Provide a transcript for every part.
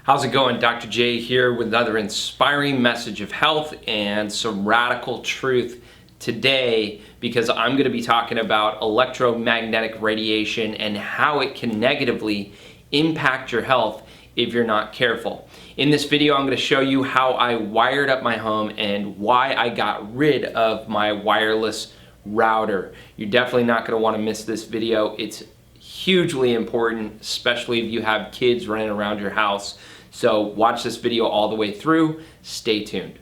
How's it going? Dr. J here with another inspiring message of health and some radical truth today, because I'm going to be talking about electromagnetic radiation and how it can negatively impact your health if you're not careful. In this video, I'm going to show you how I wired up my home and why I got rid of my wireless router. You're definitely not going to want to miss this video. It's hugely important, especially if you have kids running around your house. So watch this video all the way through. Stay tuned.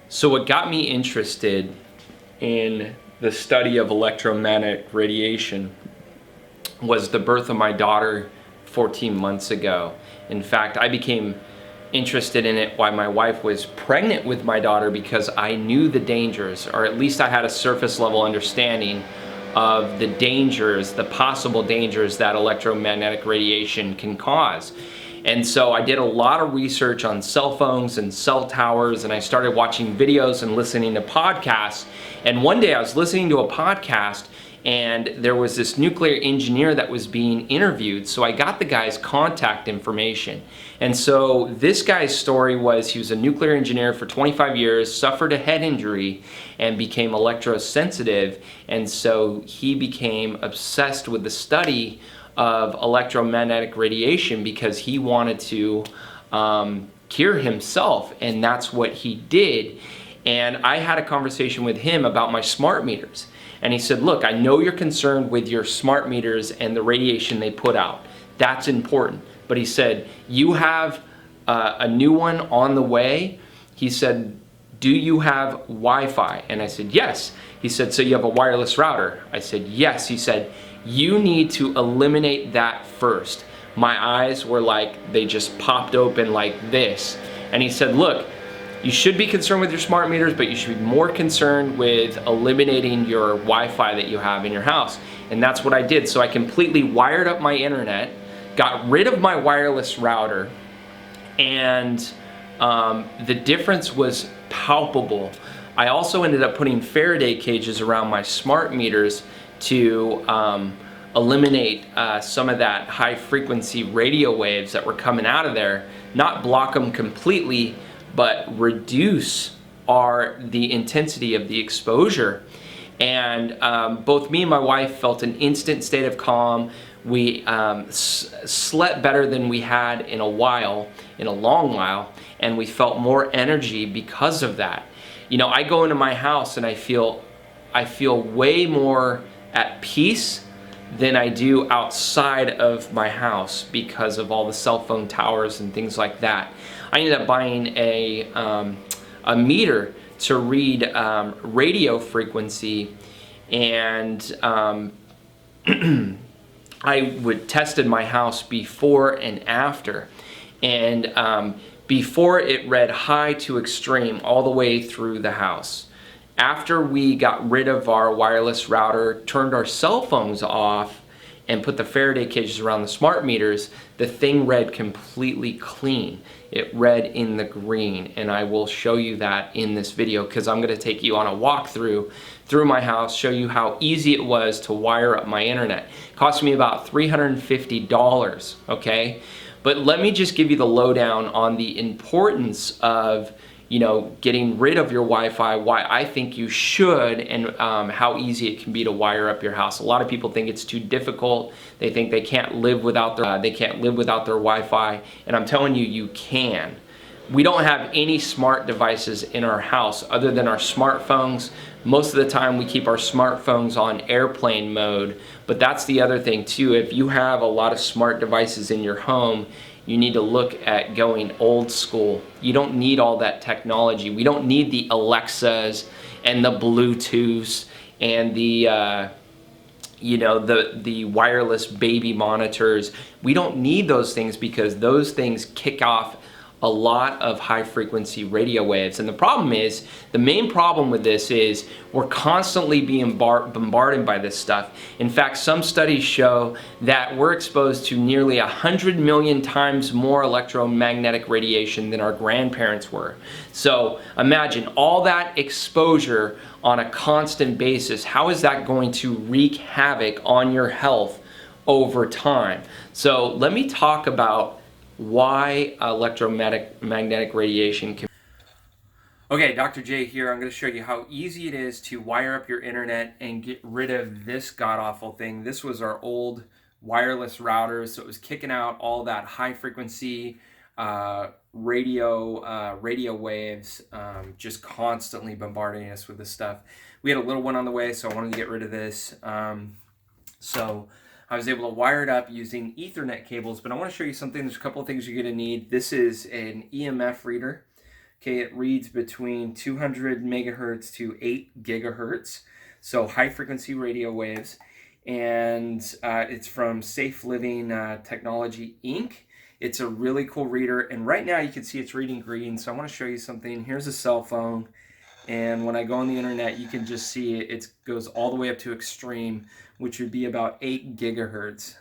So what got me interested in the study of electromagnetic radiation was the birth of my daughter 14 months ago. In fact, I became interested in it while my wife was pregnant with my daughter because I knew the dangers, or at least I had a surface level understanding of the dangers, the possible dangers that electromagnetic radiation can cause. And so I did a lot of research on cell phones and cell towers, and I started watching videos and listening to podcasts. And one day I was listening to a podcast and there was this nuclear engineer that was being interviewed. So I got the guy's contact information. And so this guy's story was he was a nuclear engineer for 25 years, suffered a head injury, and became electrosensitive. And so he became obsessed with the study of electromagnetic radiation because he wanted to cure himself, and that's what he did. And I had a conversation with him about my smart meters, and he said, look, I know you're concerned with your smart meters and the radiation they put out. That's important. But he said, you have a new one on the way. He said, do you have Wi-Fi? And I said, yes. He said, so you have a wireless router? I said, yes. He said, you need to eliminate that first. My eyes were like, they just popped open like this. And he said, look, you should be concerned with your smart meters, but you should be more concerned with eliminating your Wi-Fi that you have in your house. And that's what I did. So I completely wired up my internet, got rid of my wireless router, and the difference was palpable. I also ended up putting Faraday cages around my smart meters to eliminate some of that high frequency radio waves that were coming out of there. Not block them completely, but reduce the intensity of the exposure. And both me and my wife felt an instant state of calm. We slept better than we had in a long while, and we felt more energy because of that. You know, I go into my house and I feel way more at peace than I do outside of my house because of all the cell phone towers and things like that. I ended up buying a meter to read radio frequency, and I would tested my house before and after, and before it read high to extreme all the way through the house. After we got rid of our wireless router, turned our cell phones off, and put the Faraday cages around the smart meters, the thing read completely clean. It read in the green, and I will show you that in this video because I'm going to take you on a walkthrough through my house, show you how easy it was to wire up my internet. It cost me about $350, okay? But let me just give you the lowdown on the importance of, you know, getting rid of your Wi-Fi, why I think you should, and how easy it can be to wire up your house. A lot of people think it's too difficult. They think they can't live without their Wi-Fi, and I'm telling you, you can. We don't have any smart devices in our house other than our smartphones. Most of the time we keep our smartphones on airplane mode, but that's the other thing too. If you have a lot of smart devices in your home, you need to look at going old school. You don't need all that technology. We don't need the Alexas and the Bluetooths and the the wireless baby monitors. We don't need those things because those things kick off a lot of high frequency radio waves. And the problem is, the main problem with this is we're constantly being bombarded by this stuff. In fact, some studies show that we're exposed to nearly 100 million times more electromagnetic radiation than our grandparents were. So imagine all that exposure on a constant basis. How is that going to wreak havoc on your health over time? So let me talk about why electromagnetic radiation can... Okay, Dr. J here. I'm going to show you how easy it is to wire up your internet and get rid of this god-awful thing. This was our old wireless router, so it was kicking out all that high frequency radio waves, just constantly bombarding us with this stuff. We had a little one on the way, so I wanted to get rid of this. So I was able to wire it up using Ethernet cables, but I want to show you something. There's a couple of things you're going to need. This is an EMF reader. Okay, it reads between 200 megahertz to 8 gigahertz, so high frequency radio waves. And it's from Safe Living Technology Inc. It's a really cool reader, and right now you can see it's reading green, so I want to show you something. Here's a cell phone, and when I go on the internet, you can just see it goes all the way up to extreme, which would be about 8 gigahertz.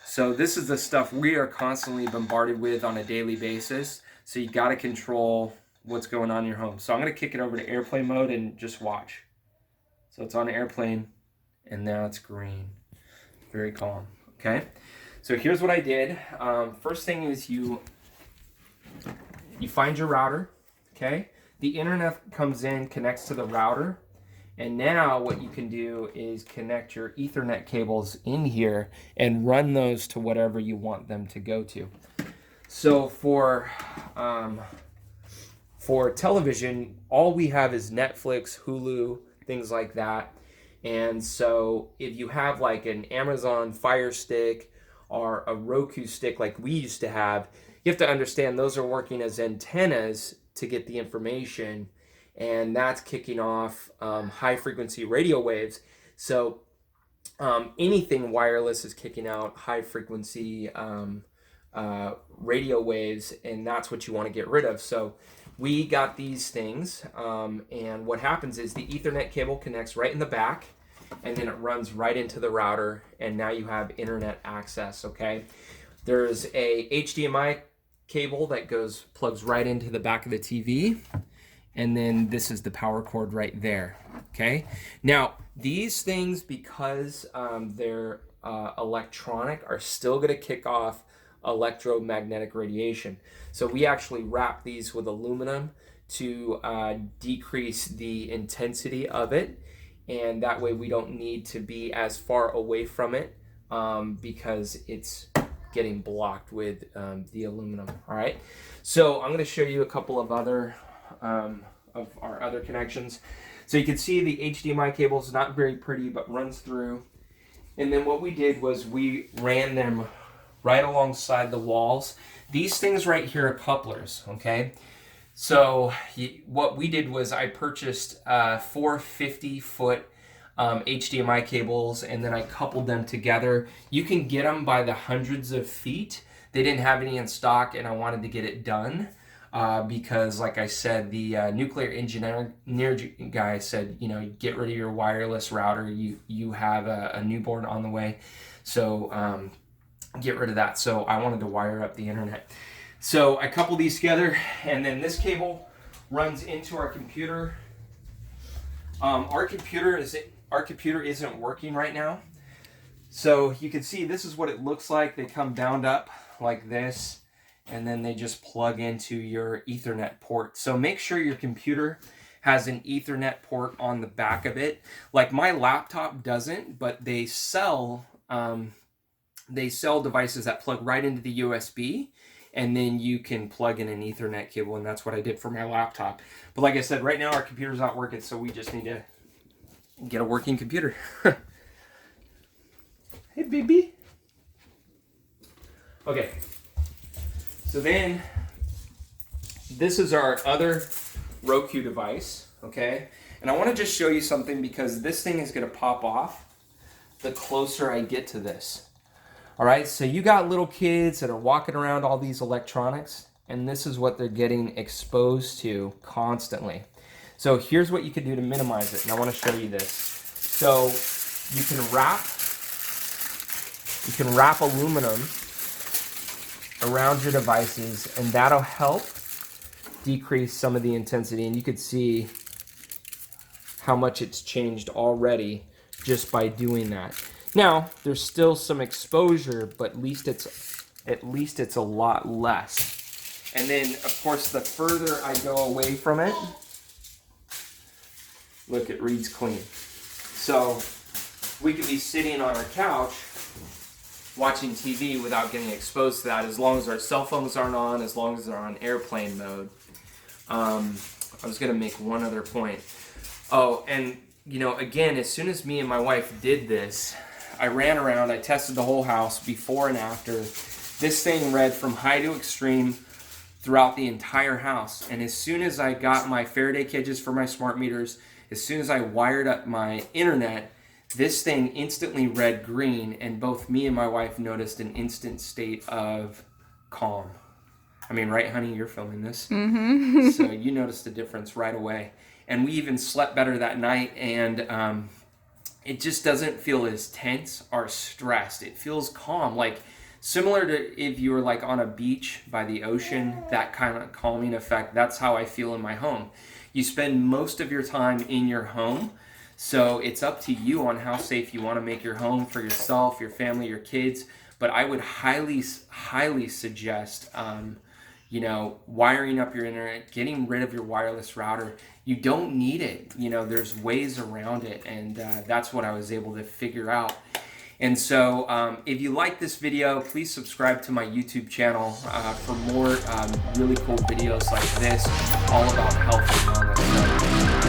So this is the stuff we are constantly bombarded with on a daily basis, so you got to control what's going on in your home. So I'm going to kick it over to airplane mode and just watch. So it's on airplane, and now it's green. Very calm, okay? So here's what I did. First thing is you find your router, okay? The internet comes in, connects to the router, and now what you can do is connect your Ethernet cables in here and run those to whatever you want them to go to. So for television, all we have is Netflix, Hulu, things like that. And so if you have like an Amazon Fire Stick or a Roku stick like we used to have, you have to understand those are working as antennas to get the information, and that's kicking off high frequency radio waves. So anything wireless is kicking out high frequency radio waves, and that's what you want to get rid of. So we got these things, and what happens is the Ethernet cable connects right in the back, and then it runs right into the router, and now you have internet access, okay? There's a HDMI cable that plugs right into the back of the TV, and then this is the power cord right there, okay? Now, these things, because they're electronic, are still gonna kick off electromagnetic radiation. So we actually wrap these with aluminum to decrease the intensity of it, and that way we don't need to be as far away from it because it's getting blocked with the aluminum. All right, so I'm going to show you a couple of other of our other connections. So you can see the HDMI cable is not very pretty, but runs through. And then what we did was we ran them right alongside the walls. These things right here are couplers, okay? So what we did was I purchased 4 50-foot HDMI cables, and then I coupled them together. You can get them by the hundreds of feet. They didn't have any in stock, and I wanted to get it done because, like I said, the nuclear engineer guy said, you know, get rid of your wireless router. You have a newborn on the way, so get rid of that. So I wanted to wire up the internet. So I couple these together, and then this cable runs into our computer. Our computer isn't working right now. So you can see this is what it looks like. They come bound up like this, and then they just plug into your Ethernet port. So make sure your computer has an Ethernet port on the back of it. Like my laptop doesn't, but they sell devices that plug right into the USB, and then you can plug in an Ethernet cable, and that's what I did for my laptop. But like I said, right now our computer's not working, so we just need to get a working computer. Hey, baby. Okay. So then, this is our other Roku device, okay? And I want to just show you something because this thing is going to pop off the closer I get to this. All right, so you got little kids that are walking around all these electronics, and this is what they're getting exposed to constantly. So here's what you can do to minimize it, and I want to show you this. So you can wrap aluminum around your devices, and that'll help decrease some of the intensity, and you could see how much it's changed already just by doing that. Now, there's still some exposure, but at least it's a lot less. And then, of course, the further I go away from it, look, it reads clean. So we could be sitting on our couch watching TV without getting exposed to that, as long as our cell phones aren't on, as long as they're on airplane mode. I was gonna make one other point. Oh, and you know, again, as soon as me and my wife did this, I ran around, I tested the whole house before and after. This thing read from high to extreme throughout the entire house. And as soon as I got my Faraday cages for my smart meters, as soon as I wired up my internet, this thing instantly read green, and both me and my wife noticed an instant state of calm. I mean, right, honey, you're filming this. Mm-hmm. So you noticed the difference right away. And we even slept better that night, and it just doesn't feel as tense or stressed. It feels calm, like similar to if you were like on a beach by the ocean, that kind of calming effect. That's how I feel in my home. You spend most of your time in your home, so it's up to you on how safe you want to make your home for yourself, your family, your kids. But I would highly suggest, wiring up your internet, getting rid of your wireless router. You don't need it. You know, there's ways around it, and that's what I was able to figure out. And so if you like this video, please subscribe to my YouTube channel for more really cool videos like this, all about health and wellness. So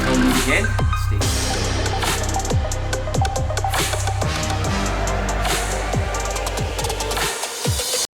until we meet again,